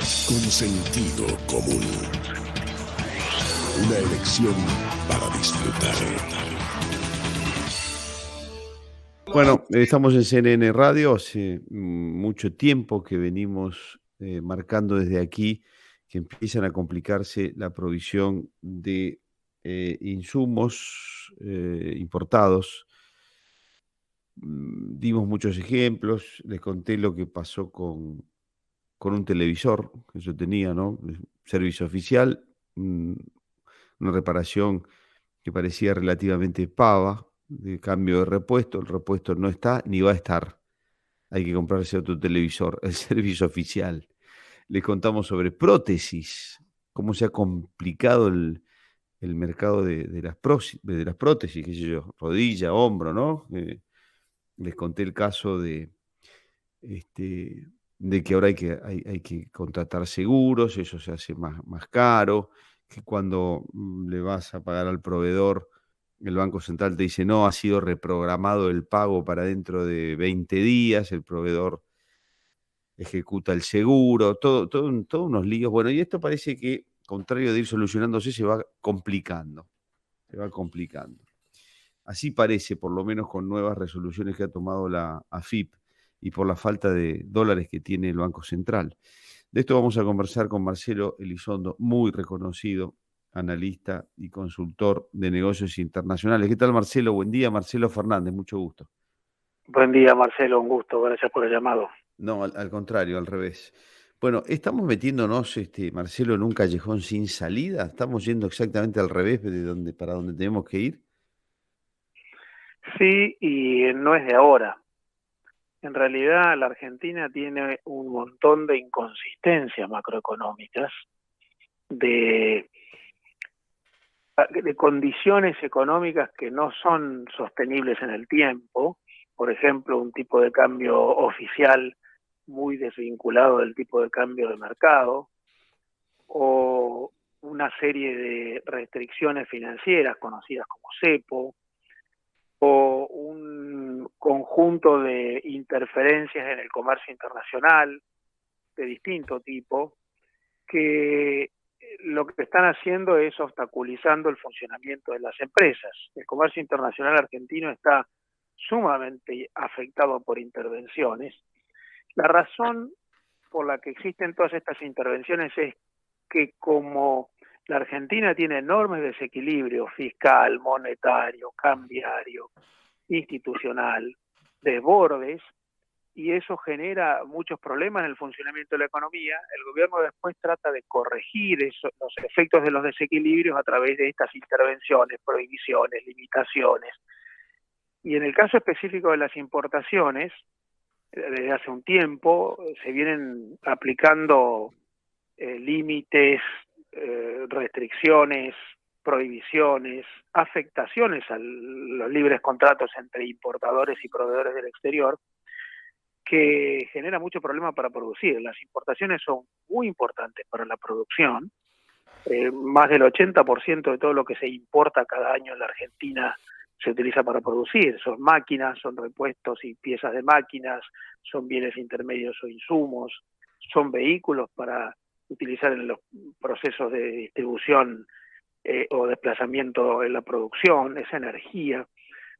con sentido común. Una elección para disfrutar. Bueno, estamos en CNN Radio, hace mucho tiempo que venimos marcando desde aquí que empiezan a complicarse la provisión de insumos importados. Dimos muchos ejemplos, les conté lo que pasó con un televisor que yo tenía, ¿no? Servicio oficial, una reparación que parecía relativamente pava, de cambio de repuesto. El repuesto no está ni va a estar. Hay que comprarse otro televisor, el servicio oficial. Les contamos sobre prótesis, cómo se ha complicado el mercado de las prótesis, qué sé yo, rodilla, hombro, ¿no? Les conté el caso de que ahora hay que contratar seguros, eso se hace más caro, que cuando le vas a pagar al proveedor, el Banco Central te dice, no, ha sido reprogramado el pago para dentro de 20 días, el proveedor ejecuta el seguro, todos unos líos. Bueno, y esto parece que, contrario de ir solucionándose, se va complicando, se va complicando. Así parece, por lo menos con nuevas resoluciones que ha tomado la AFIP y por la falta de dólares que tiene el Banco Central. De esto vamos a conversar con Marcelo Elizondo, muy reconocido analista y consultor de negocios internacionales. ¿Qué tal, Marcelo? Buen día, Marcelo Fernández, mucho gusto. Buen día, Marcelo, un gusto, gracias por el llamado. No, al contrario, al revés. Bueno, estamos metiéndonos, Marcelo, en un callejón sin salida. Estamos yendo exactamente al revés para donde tenemos que ir. Sí, y no es de ahora. En realidad, la Argentina tiene un montón de inconsistencias macroeconómicas, de, de condiciones económicas que no son sostenibles en el tiempo. Por ejemplo, un tipo de cambio oficial muy desvinculado del tipo de cambio de mercado, o una serie de restricciones financieras conocidas como cepo, o un conjunto de interferencias en el comercio internacional de distinto tipo, que lo que están haciendo es obstaculizando el funcionamiento de las empresas. El comercio internacional argentino está sumamente afectado por intervenciones. La razón por la que existen todas estas intervenciones es que como la Argentina tiene enormes desequilibrios fiscal, monetario, cambiario, institucional, desbordes, y eso genera muchos problemas en el funcionamiento de la economía, el gobierno después trata de corregir los efectos de los desequilibrios a través de estas intervenciones, prohibiciones, limitaciones. Y en el caso específico de las importaciones, desde hace un tiempo se vienen aplicando límites, restricciones, prohibiciones, afectaciones a los libres contratos entre importadores y proveedores del exterior, que genera mucho problema para producir. Las importaciones son muy importantes para la producción. Más del 80% de todo lo que se importa cada año en la Argentina se utiliza para producir. Son máquinas, son repuestos y piezas de máquinas, son bienes intermedios o insumos, son vehículos para utilizar en los procesos de distribución o desplazamiento en la producción, es energía.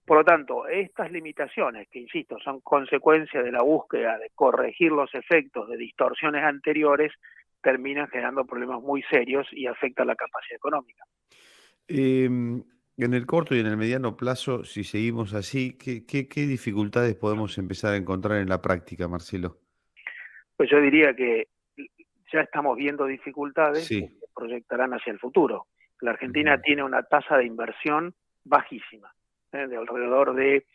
Por lo tanto, estas limitaciones, que insisto, son consecuencia de la búsqueda de corregir los efectos de distorsiones anteriores, terminan generando problemas muy serios y afectan la capacidad económica. En el corto y en el mediano plazo, si seguimos así, ¿qué dificultades podemos empezar a encontrar en la práctica, Marcelo? Pues yo diría que ya estamos viendo dificultades que Sí. se proyectarán hacia el futuro. La Argentina Ujú. tiene una tasa de inversión bajísima, de alrededor de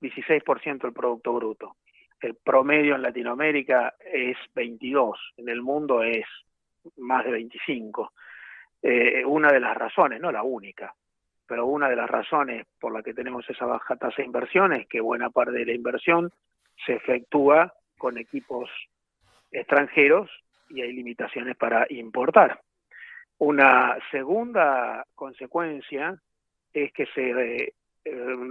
16% del Producto Bruto. El promedio en Latinoamérica es 22, en el mundo es más de 25. Una de las razones, no la única, pero una de las razones por la que tenemos esa baja tasa de inversión es que buena parte de la inversión se efectúa con equipos extranjeros y hay limitaciones para importar. Una segunda consecuencia es que se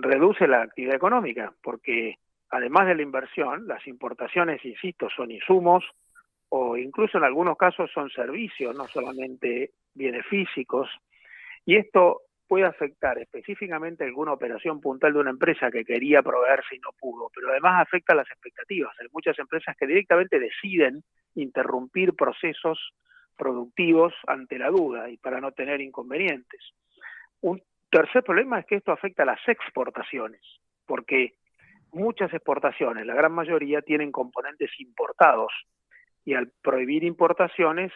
reduce la actividad económica, porque además de la inversión, las importaciones, insisto, son insumos o incluso en algunos casos son servicios, no solamente bienes físicos, y esto puede afectar específicamente alguna operación puntual de una empresa que quería proveerse y no pudo, pero además afecta las expectativas. Hay muchas empresas que directamente deciden interrumpir procesos productivos ante la duda y para no tener inconvenientes. Un tercer problema es que esto afecta a las exportaciones, porque muchas exportaciones, la gran mayoría, tienen componentes importados, y al prohibir importaciones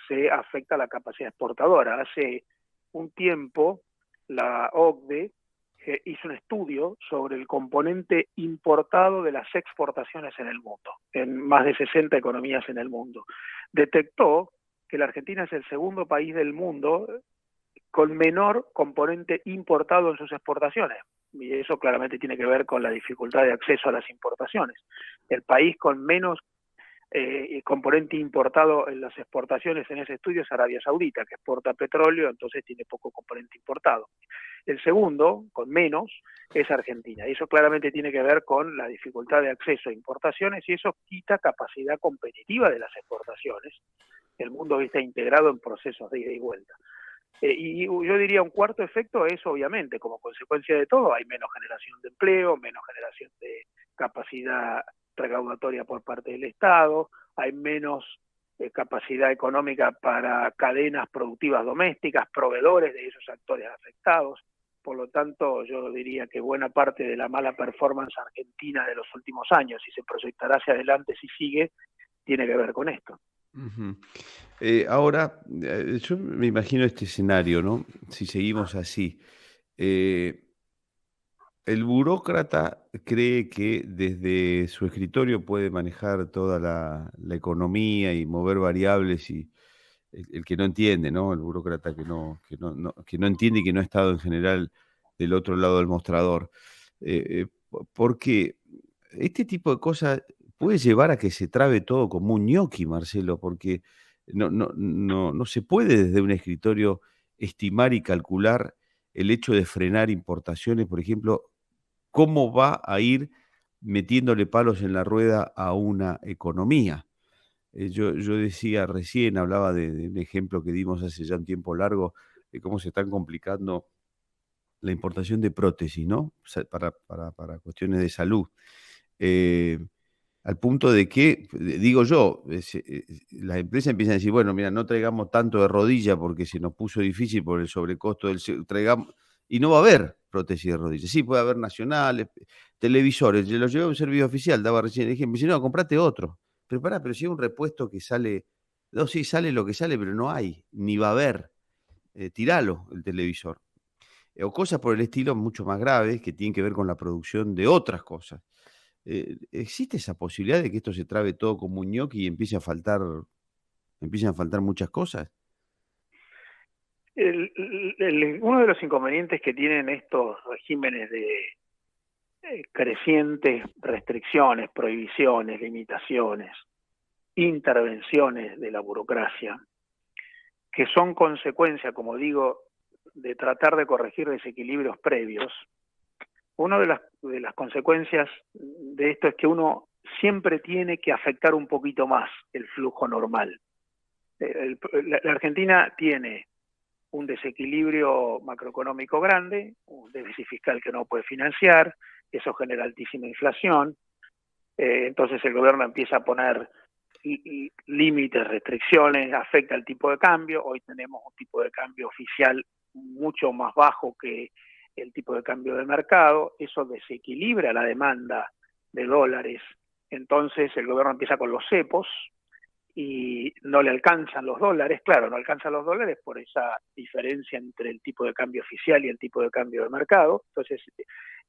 se afecta la capacidad exportadora. Hace un tiempo la OCDE hizo un estudio sobre el componente importado de las exportaciones en el mundo, en más de 60 economías en el mundo. Detectó que la Argentina es el segundo país del mundo con menor componente importado en sus exportaciones, y eso claramente tiene que ver con la dificultad de acceso a las importaciones. El país con menos componente importado en las exportaciones en ese estudio es Arabia Saudita, que exporta petróleo, entonces tiene poco componente importado. El segundo, con menos, es Argentina, y eso claramente tiene que ver con la dificultad de acceso a importaciones, y eso quita capacidad competitiva de las exportaciones. El mundo está integrado en procesos de ida y vuelta. Y yo diría un cuarto efecto es, obviamente, como consecuencia de todo, hay menos generación de empleo, menos generación de capacidad recaudatoria por parte del Estado, hay menos capacidad económica para cadenas productivas domésticas, proveedores de esos actores afectados. Por lo tanto, yo diría que buena parte de la mala performance argentina de los últimos años, y se proyectará hacia adelante si sigue, tiene que ver con esto. Ujú. Ahora, yo me imagino este escenario, ¿no? Si seguimos así. Eh, el burócrata cree que desde su escritorio puede manejar toda la economía y mover variables y el que no entiende, ¿no? El burócrata que no entiende y que no ha estado en general del otro lado del mostrador. Porque este tipo de cosas puede llevar a que se trabe todo como un ñoqui, Marcelo, porque no se puede desde un escritorio estimar y calcular el hecho de frenar importaciones, por ejemplo, cómo va a ir metiéndole palos en la rueda a una economía. Yo decía recién, hablaba de un ejemplo que dimos hace ya un tiempo largo, de cómo se están complicando la importación de prótesis, ¿no? O sea, para cuestiones de salud. Eh, Al punto de que, digo yo, las empresas empiezan a decir, bueno, mira, no traigamos tanto de rodilla porque se nos puso difícil por el sobrecosto traigamos, y no va a haber prótesis de rodilla. Sí, puede haber nacionales, televisores. Yo los llevé a un servicio oficial, daba recién el ejemplo, me dice, no, comprate otro. Pero pará, pero si hay un repuesto que sale, no, sí, sale lo que sale, pero no hay, ni va a haber. Tiralo el televisor. O cosas por el estilo mucho más graves que tienen que ver con la producción de otras cosas. ¿Existe esa posibilidad de que esto se trabe todo como un ñoqui y empiecen a faltar muchas cosas? Uno de los inconvenientes que tienen estos regímenes de crecientes restricciones, prohibiciones, limitaciones, intervenciones de la burocracia, que son consecuencia, como digo, de tratar de corregir desequilibrios previos. Una de las consecuencias de esto es que uno siempre tiene que afectar un poquito más el flujo normal. La Argentina tiene un desequilibrio macroeconómico grande, un déficit fiscal que no puede financiar, eso genera altísima inflación, entonces el gobierno empieza a poner límites, restricciones, afecta el tipo de cambio. Hoy tenemos un tipo de cambio oficial mucho más bajo que el tipo de cambio de mercado, eso desequilibra la demanda de dólares, entonces el gobierno empieza con los cepos y no le alcanzan los dólares, claro, no alcanzan los dólares por esa diferencia entre el tipo de cambio oficial y el tipo de cambio de mercado, entonces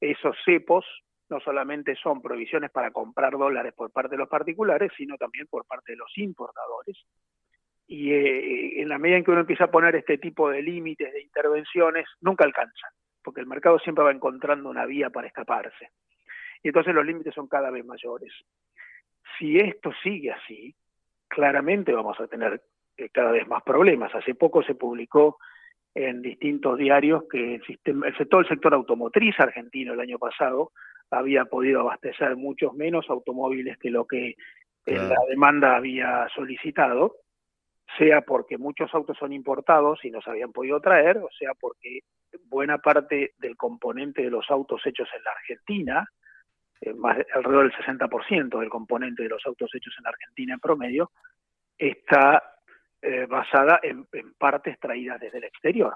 esos cepos no solamente son provisiones para comprar dólares por parte de los particulares, sino también por parte de los importadores. Y en la medida en que uno empieza a poner este tipo de límites, de intervenciones, nunca alcanzan, porque el mercado siempre va encontrando una vía para escaparse. Y entonces los límites son cada vez mayores. Si esto sigue así, claramente vamos a tener cada vez más problemas. Hace poco se publicó en distintos diarios que todo el sector automotriz argentino el año pasado había podido abastecer muchos menos automóviles que lo que la Claro. demanda había solicitado, sea porque muchos autos son importados y no se habían podido traer, o sea porque buena parte del componente de los autos hechos en la Argentina, alrededor del 60% del componente de los autos hechos en la Argentina en promedio, está basada en partes traídas desde el exterior.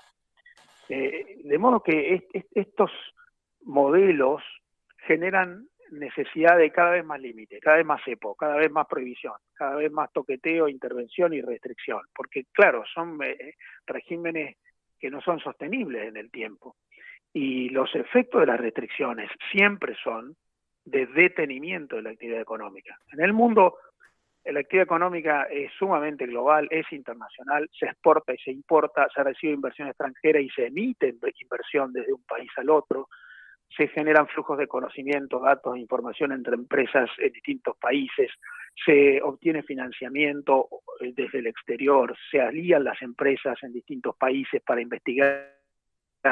De modo que estos modelos generan necesidad de cada vez más límite, cada vez más cepo, cada vez más prohibición, cada vez más toqueteo, intervención y restricción, porque claro, son regímenes que no son sostenibles en el tiempo. Y los efectos de las restricciones siempre son de detenimiento de la actividad económica. En el mundo, la actividad económica es sumamente global, es internacional, se exporta y se importa, se recibe inversión extranjera y se emite inversión desde un país al otro, se generan flujos de conocimiento, datos, información entre empresas en distintos países, se obtiene financiamiento desde el exterior, se alían las empresas en distintos países para investigar,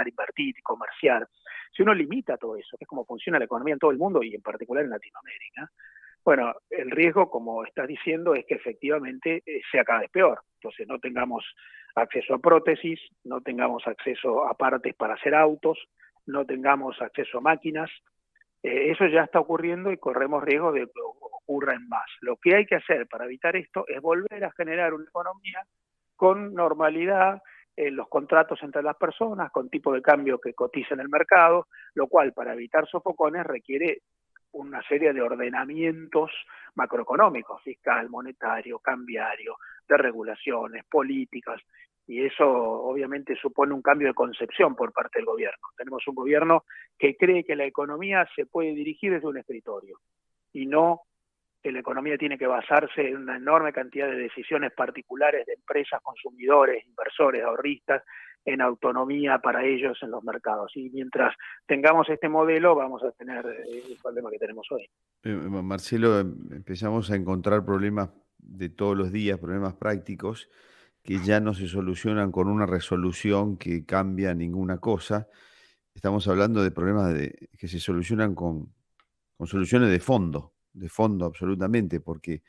invertir y comerciar. Si uno limita todo eso, que es como funciona la economía en todo el mundo y en particular en Latinoamérica, bueno, el riesgo, como estás diciendo, es que efectivamente sea cada vez peor. Entonces no tengamos acceso a prótesis, no tengamos acceso a partes para hacer autos, no tengamos acceso a máquinas. Eso ya está ocurriendo y corremos riesgo de que ocurra en más. Lo que hay que hacer para evitar esto es volver a generar una economía con normalidad en los contratos entre las personas, con tipo de cambio que cotiza en el mercado, lo cual para evitar sofocones requiere una serie de ordenamientos macroeconómicos, fiscal, monetario, cambiario, de regulaciones, políticas, y eso obviamente supone un cambio de concepción por parte del gobierno. Tenemos un gobierno que cree que la economía se puede dirigir desde un escritorio, y no que la economía tiene que basarse en una enorme cantidad de decisiones particulares de empresas, consumidores, inversores, ahorristas, en autonomía para ellos en los mercados. Y mientras tengamos este modelo, vamos a tener el problema que tenemos hoy. Marcelo, empezamos a encontrar problemas de todos los días, problemas prácticos, que ya no se solucionan con una resolución que cambia ninguna cosa. Estamos hablando de problemas que se solucionan con soluciones de fondo absolutamente, porque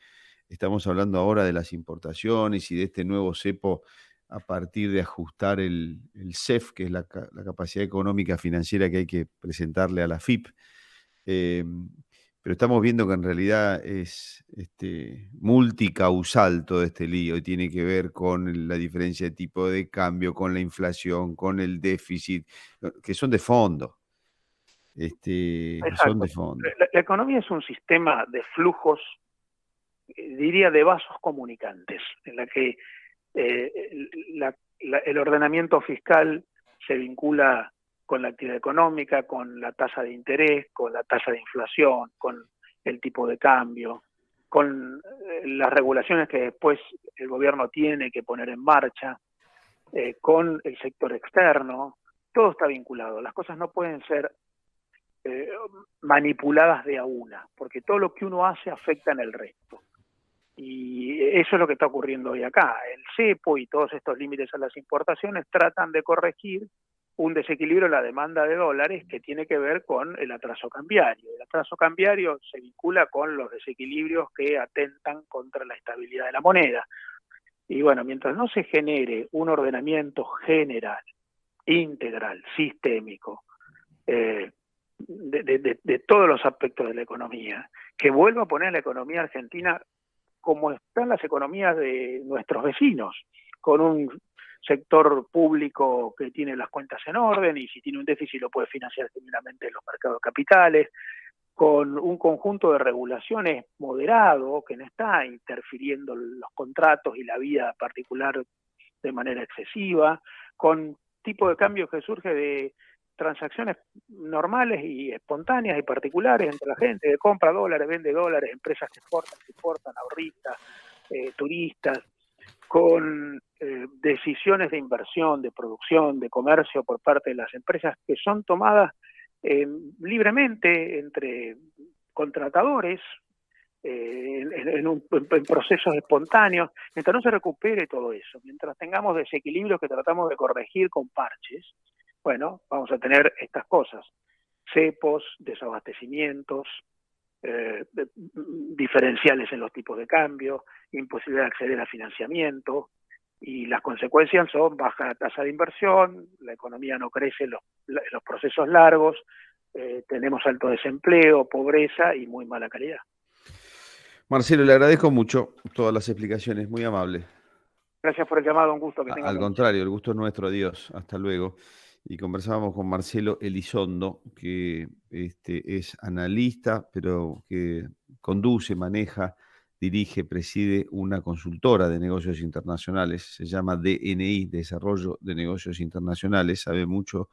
estamos hablando ahora de las importaciones y de este nuevo cepo a partir de ajustar el CEF, que es la capacidad económica financiera que hay que presentarle a la FIP. Eh, pero estamos viendo que en realidad es multicausal todo este lío y tiene que ver con la diferencia de tipo de cambio, con la inflación, con el déficit, que son de fondo. Son Exacto. de fondo. La economía es un sistema de flujos, diría de vasos comunicantes, en la que el ordenamiento fiscal se vincula con la actividad económica, con la tasa de interés, con la tasa de inflación, con el tipo de cambio, con las regulaciones que después el gobierno tiene que poner en marcha, con el sector externo. Todo está vinculado. Las cosas no pueden ser manipuladas de a una, porque todo lo que uno hace afecta en el resto. Y eso es lo que está ocurriendo hoy acá. El cepo y todos estos límites a las importaciones tratan de corregir un desequilibrio en la demanda de dólares que tiene que ver con el atraso cambiario. El atraso cambiario se vincula con los desequilibrios que atentan contra la estabilidad de la moneda. Y bueno, mientras no se genere un ordenamiento general, integral, sistémico, de todos los aspectos de la economía, que vuelva a poner la economía argentina como están las economías de nuestros vecinos, con un sector público que tiene las cuentas en orden y si tiene un déficit lo puede financiar genuinamente en los mercados de capitales, con un conjunto de regulaciones moderado que no está interfiriendo en los contratos y la vida particular de manera excesiva, con tipo de cambio que surge de transacciones normales y espontáneas y particulares entre la gente, de compra dólares, vende dólares, empresas que exportan, ahorristas, turistas, con decisiones de inversión, de producción, de comercio por parte de las empresas que son tomadas libremente entre contratadores, en procesos espontáneos, mientras no se recupere todo eso, mientras tengamos desequilibrios que tratamos de corregir con parches, bueno, vamos a tener estas cosas, cepos, desabastecimientos, diferenciales en los tipos de cambio, imposibilidad de acceder a financiamiento, y las consecuencias son baja tasa de inversión, la economía no crece en los procesos largos, tenemos alto desempleo, pobreza y muy mala calidad. Marcelo, le agradezco mucho todas las explicaciones, muy amable. Gracias por el llamado, un gusto que tengan. Al contrario, el gusto es nuestro, adiós, hasta luego. Y conversábamos con Marcelo Elizondo, que es analista, pero que conduce, maneja, dirige, preside una consultora de negocios internacionales, se llama DNI, Desarrollo de Negocios Internacionales, sabe mucho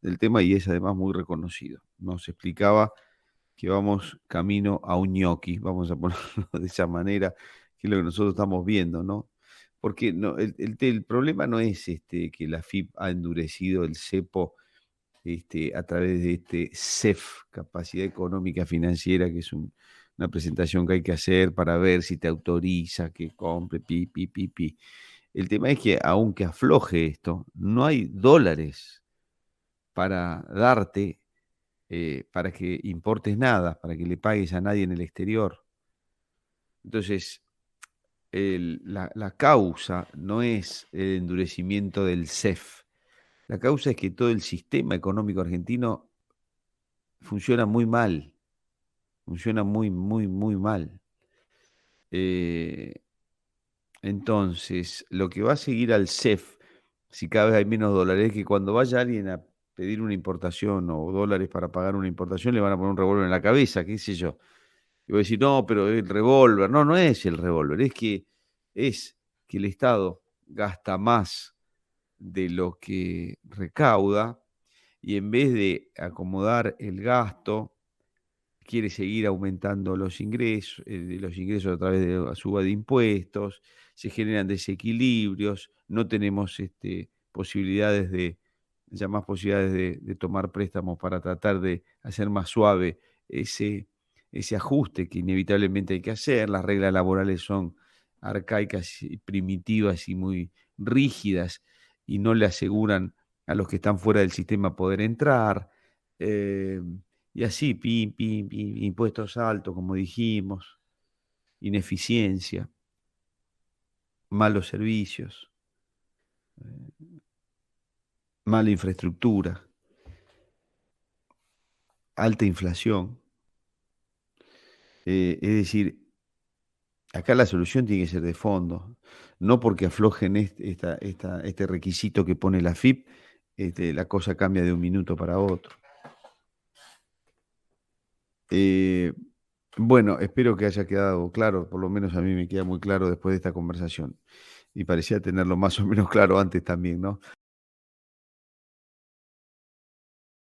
del tema y es además muy reconocido. Nos explicaba que vamos camino a un ñoqui, vamos a ponerlo de esa manera, que es lo que nosotros estamos viendo, ¿no? Porque no, el problema no es que la FIP ha endurecido el cepo a través de este CEF, Capacidad Económica Financiera, que es una presentación que hay que hacer para ver si te autoriza que compre, pi. El tema es que aunque afloje esto, no hay dólares para darte, para que importes nada, para que le pagues a nadie en el exterior. Entonces, la causa no es el endurecimiento del CEF. La causa es que todo el sistema económico argentino funciona muy mal. Funciona muy mal. Entonces, lo que va a seguir al CEF, si cada vez hay menos dólares, es que cuando vaya alguien a pedir una importación o dólares para pagar una importación, le van a poner un revólver en la cabeza, qué sé yo. Y voy a decir, no, pero el revólver. No es el revólver, es que el Estado gasta más de lo que recauda y en vez de acomodar el gasto, quiere seguir aumentando los ingresos a través de la suba de impuestos, se generan desequilibrios, no tenemos posibilidades de tomar préstamos para tratar de hacer más suave ese ajuste que inevitablemente hay que hacer. Las reglas laborales son arcaicas y primitivas y muy rígidas y no le aseguran a los que están fuera del sistema poder entrar. Y así, impuestos altos, como dijimos, ineficiencia, malos servicios, mala infraestructura, alta inflación. Es decir, acá la solución tiene que ser de fondo, no porque aflojen este requisito que pone la FIP, la cosa cambia de un minuto para otro. Bueno, espero que haya quedado claro, por lo menos a mí me queda muy claro después de esta conversación, y parecía tenerlo más o menos claro antes también, ¿no?